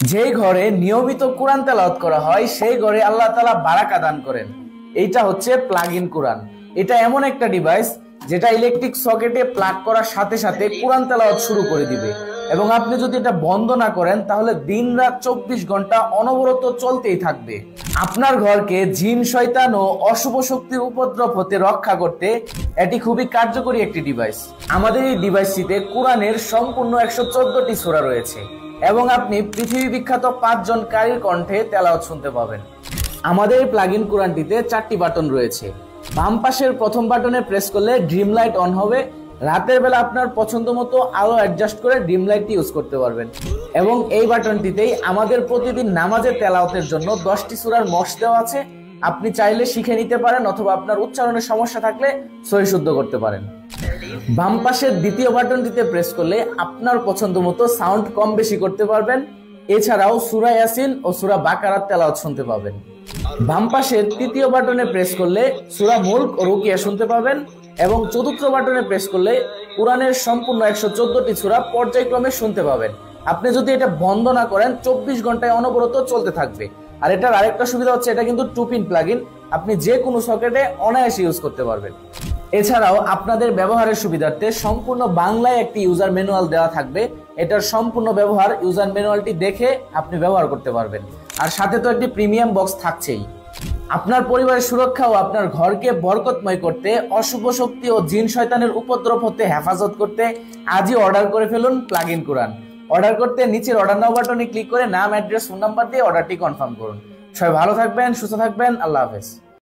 যেই ঘরে নিয়মিত কোরআন তেলাওয়াত করা হয় সেই ঘরে আল্লাহ তাআলা বারাকা দান করেন। এইটা হচ্ছে প্লাগ ইন কোরআন। এটা এমন একটা ডিভাইস যেটা ইলেকট্রিক সকেটে প্লাগ করার সাথে সাথে কোরআন তেলাওয়াত শুরু করে দিবে, এবং আপনি যদি এটা বন্ধ না করেন তাহলে দিন রাত 24 ঘন্টা অনবরত চলতেই থাকবে। আপনার ঘরকে জিন শয়তান ও অশুভ শক্তির উপদ্রব হতে রক্ষা করতে এটি খুবই কার্যকরী একটি ডিভাইস। আমাদের এই ডিভাইসটিতে কোরআনের সম্পূর্ণ 114টি সূরা রয়েছে এবং আপনি পৃথিবী বিখ্যাত 5 জন কারীর কণ্ঠে তেলাওয়াত শুনতে পাবেন। আমাদের এই প্লাগ ইন কোরআনটিতে 4টি বাটন রয়েছে। বাম পাশের প্রথম বাটনে প্রেস করলে ড্রিম লাইট অন হবে। রাতের বেলা আপনার পছন্দ মতো আলো অ্যাডজাস্ট করে ড্রিম লাইটটি ইউজ করতে পারবেন। এবং এই বাটনটিতেই আমাদের প্রতিদিন নামাজের তেলাওয়াতের জন্য 10টি সূরার মশ দেওয়া আছে। আপনি চাইলে শিখে নিতে পারেন অথবা আপনার উচ্চারণের সমস্যা থাকলে সহি শুদ্ধ করতে পারেন। বাম পাশের দ্বিতীয় বাটনটিতে প্রেস করলে আপনার পছন্দ মতো সাউন্ড কম বেশি করতে পারবেন। এছাড়াও সূরা ইয়াসিন ও সূরা বাকারার তেলাওয়াত শুনতে পাবেন। বাম পাশের তৃতীয় বাটনে প্রেস করলে সূরা মুলক ও রুকিয়া শুনতে পাবেন, এবং চতুর্থ বাটনে প্রেস করলে কোরআনের সম্পূর্ণ 114টি সূরা পর্যায়ক্রমে শুনতে পাবেন। আপনি যদি এটা বন্ধ না করেন 24 ঘন্টায় অনবরত চলতে থাকবে। আর এটার আরেকটা সুবিধা হচ্ছে এটা কিন্তু 2 পিন প্লাগ ইন, আপনি যে কোনো সকেটে অনায়াসে ইউজ করতে পারবেন। এছাড়াও আপনাদের ব্যবহারের সুবিধার্থে সম্পূর্ণ বাংলায় একটি ইউজার ম্যানুয়াল দেওয়া থাকবে। এটার সম্পূর্ণ ব্যবহার ইউজার ম্যানুয়ালটি দেখে আপনি ব্যবহার করতে পারবেন। আর সাথে তো একটি প্রিমিয়াম বক্স থাকছেই। আপনার পরিবারের সুরক্ষা ও আপনার ঘরকে বরকতময় করতে, অশুভ শক্তি ও জিন শয়তানের উপদ্রব হতে হেফাজত করতে আজই অর্ডার করে ফেলুন প্লাগ ইন কোরআন। অর্ডার করতে নিচের অর্ডার নাও বাটনে ক্লিক করে নাম, অ্যাড্রেস, ফোন নাম্বার দিয়ে অর্ডারটি কনফার্ম করুন। সবাই ভালো থাকবেন, সুস্থ থাকবেন। আল্লাহ হাফেজ।